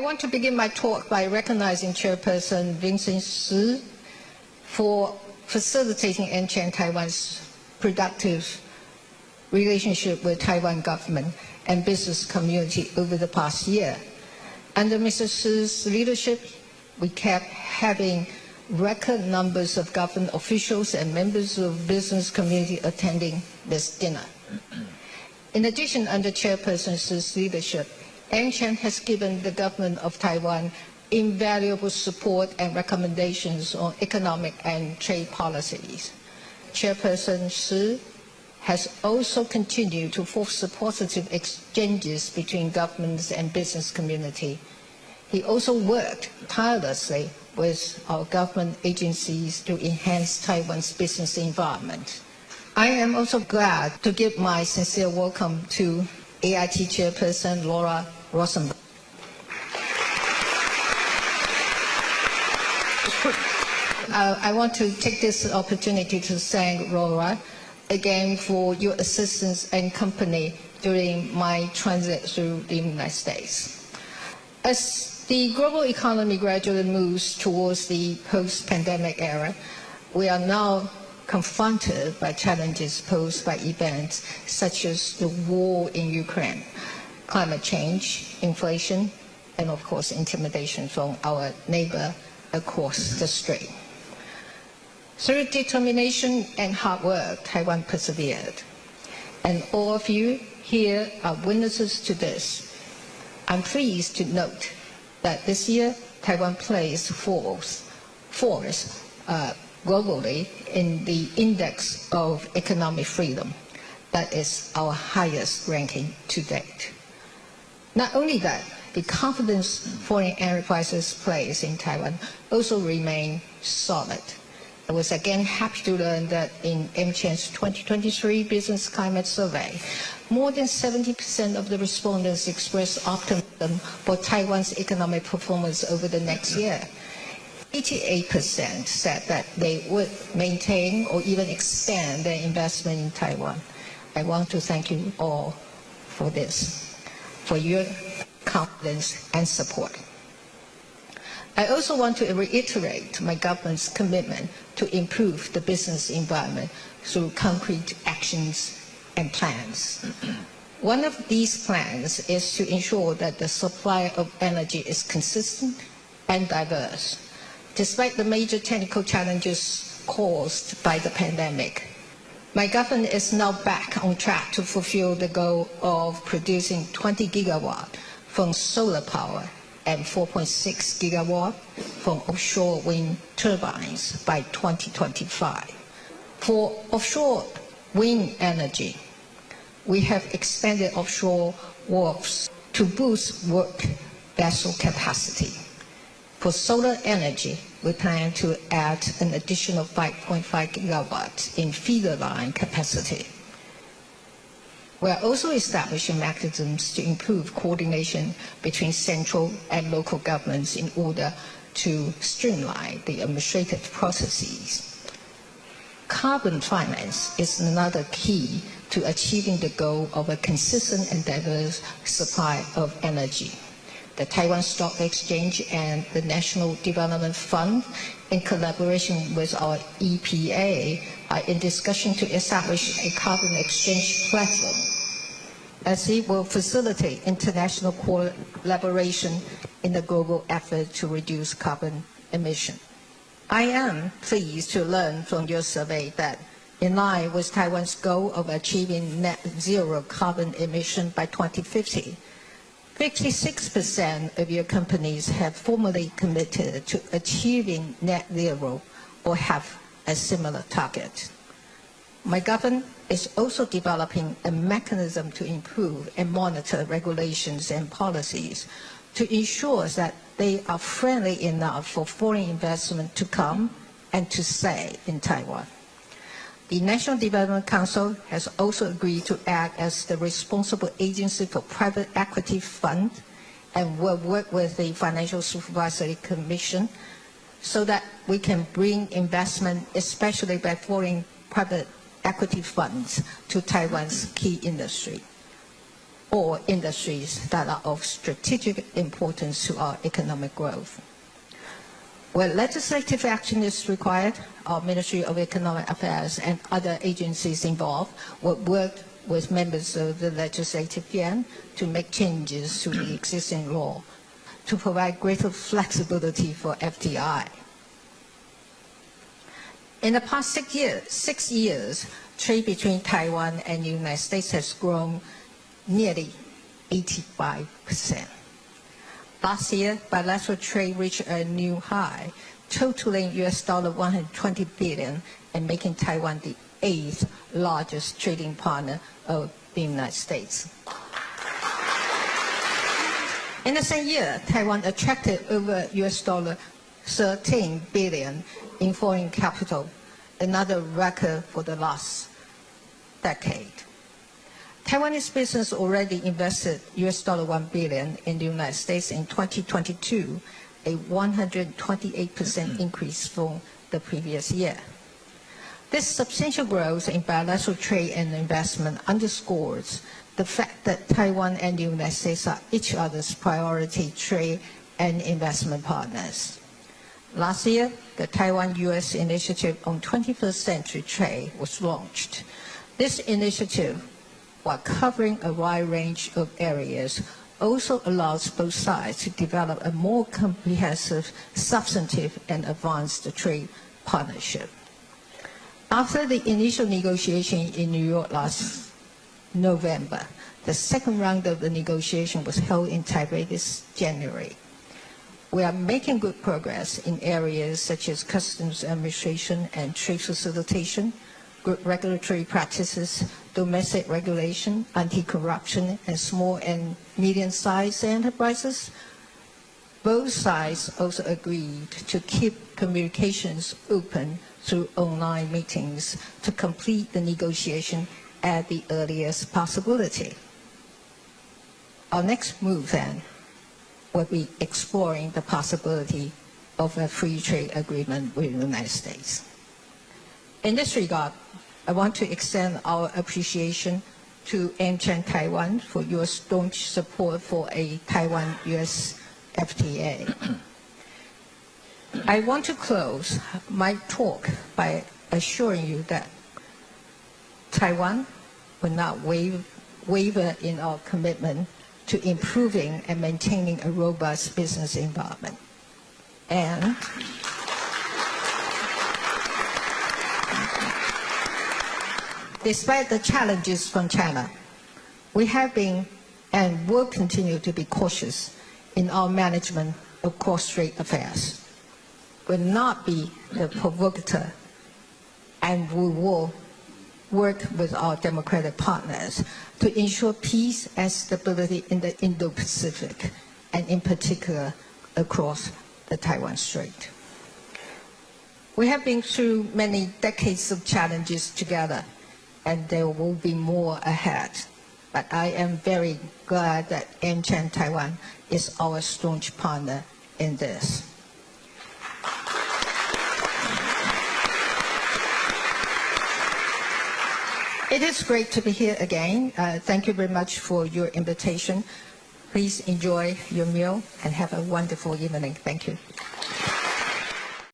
want to begin my talk by recognizing Chairperson Vincent Shi for facilitating AmCham Taiwan's productive relationship with Taiwan government and business community over the past year. Under Mr. Shi's leadership, we kept having record numbers of government officials and members of business community attending this dinner. In addition, under Chairperson Shi's leadership, AmCham has given the government of Taiwan invaluable support and recommendations on economic and trade policies. Chairperson Shi has also continued to foster positive exchanges between governments and business community. He also worked tirelessly with our government agencies to enhance Taiwan's business environment. I am also glad to give my sincere welcome to AIT Chairperson Laura Rosenberg. I want to take this opportunity to thank Laura again for your assistance and company during my transit through the United States. As the global economy gradually moves towards the post-pandemic era, we are now confronted by challenges posed by events such as the war in Ukraine, climate change, inflation, and of course intimidation from our neighbor across the strait. Through determination and hard work, Taiwan persevered. And all of you here are witnesses to this. I'm pleased to note that this year, Taiwan placed fourth globally in the Index of Economic Freedom. That is our highest ranking to date. Not only that, the confidence foreign enterprises place in Taiwan also remain solid. I was again happy to learn that in AmCham's 2023 Business Climate Survey, more than 70% of the respondents expressed optimism for Taiwan's economic performance over the next year. 88% said that they would maintain or even expand their investment in Taiwan. I want to thank you all for this, for your confidence and support. I also want to reiterate my government's commitment to improve the business environment through concrete actions and plans. One of these plans is to ensure that the supply of energy is consistent and diverse. Despite the major technical challenges caused by the pandemic, my government is now back on track to fulfill the goal of producing 20 gigawatt from solar power and 4.6 gigawatt from offshore wind turbines by 2025. For offshore wind energy, we have expanded offshore wharves to boost work vessel capacity. For solar energy, we plan to add an additional 5.5 gigawatts in feeder line capacity. We are also establishing mechanisms to improve coordination between central and local governments in order to streamline the administrative processes. Carbon finance is another key to achieving the goal of a consistent and diverse supply of energy. The Taiwan Stock Exchange and the National Development Fund, in collaboration with our EPA, are in discussion to establish a carbon exchange platform, as it will facilitate international collaboration in the global effort to reduce carbon emission. I am pleased to learn from your survey that, in line with Taiwan's goal of achieving net zero carbon emission by 2050, 56% of your companies have formally committed to achieving net zero or have a similar target. My government is also developing a mechanism to improve and monitor regulations and policies to ensure that they are friendly enough for foreign investment to come and to stay in Taiwan. The National Development Council has also agreed to act as the responsible agency for private equity fund and will work with the Financial Supervisory Commission so that we can bring investment, especially by foreign private equity funds, to Taiwan's key industry. or industries that are of strategic importance to our economic growth. Where legislative action is required, our Ministry of Economic Affairs and other agencies involved will work with members of the legislative yuan to make changes to the existing law to provide greater flexibility for FDI. In the past 6 years, trade between Taiwan and the United States has grown nearly 85%. Last year, bilateral trade reached a new high, totaling $120 billion and making Taiwan the 8th largest trading partner of the United States. In the same year, Taiwan attracted over $13 billion in foreign capital, another record for the last decade. Taiwanese business already invested $1 billion in the United States in 2022, a 128% increase from the previous year. This substantial growth in bilateral trade and investment underscores the fact that Taiwan and the United States are each other's priority trade and investment partners. Last year, the Taiwan-U.S. Initiative on 21st Century Trade was launched. This initiative, while covering a wide range of areas, also allows both sides to develop a more comprehensive, substantive, and advanced trade partnership. After the initial negotiation in New York last November, the second round of the negotiation was held in Taipei this January. We are making good progress in areas such as customs administration and trade facilitation, good regulatory practices, domestic regulation, anti-corruption, and small and medium-sized enterprises. Both sides also agreed to keep communications open through online meetings to complete the negotiation at the earliest possibility. Our next move then will be exploring the possibility of a free trade agreement with the United States. In this regard, I want to extend our appreciation to AmCham Taiwan for your staunch support for a Taiwan-US FTA. I want to close my talk by assuring you that Taiwan will not waver in our commitment to improving and maintaining a robust business environment. And despite the challenges from China, we have been and will continue to be cautious in our management of cross-strait affairs. Will not be the provocateur, and we will work with our democratic partners to ensure peace and stability in the Indo-Pacific, and in particular across the Taiwan Strait. We have been through many decades of challenges together, and there will be more ahead. But I am very glad that AmCham Taiwan is our staunch partner in this. It is great to be here again. Thank you very much for your invitation. Please enjoy your meal and have a wonderful evening. Thank you.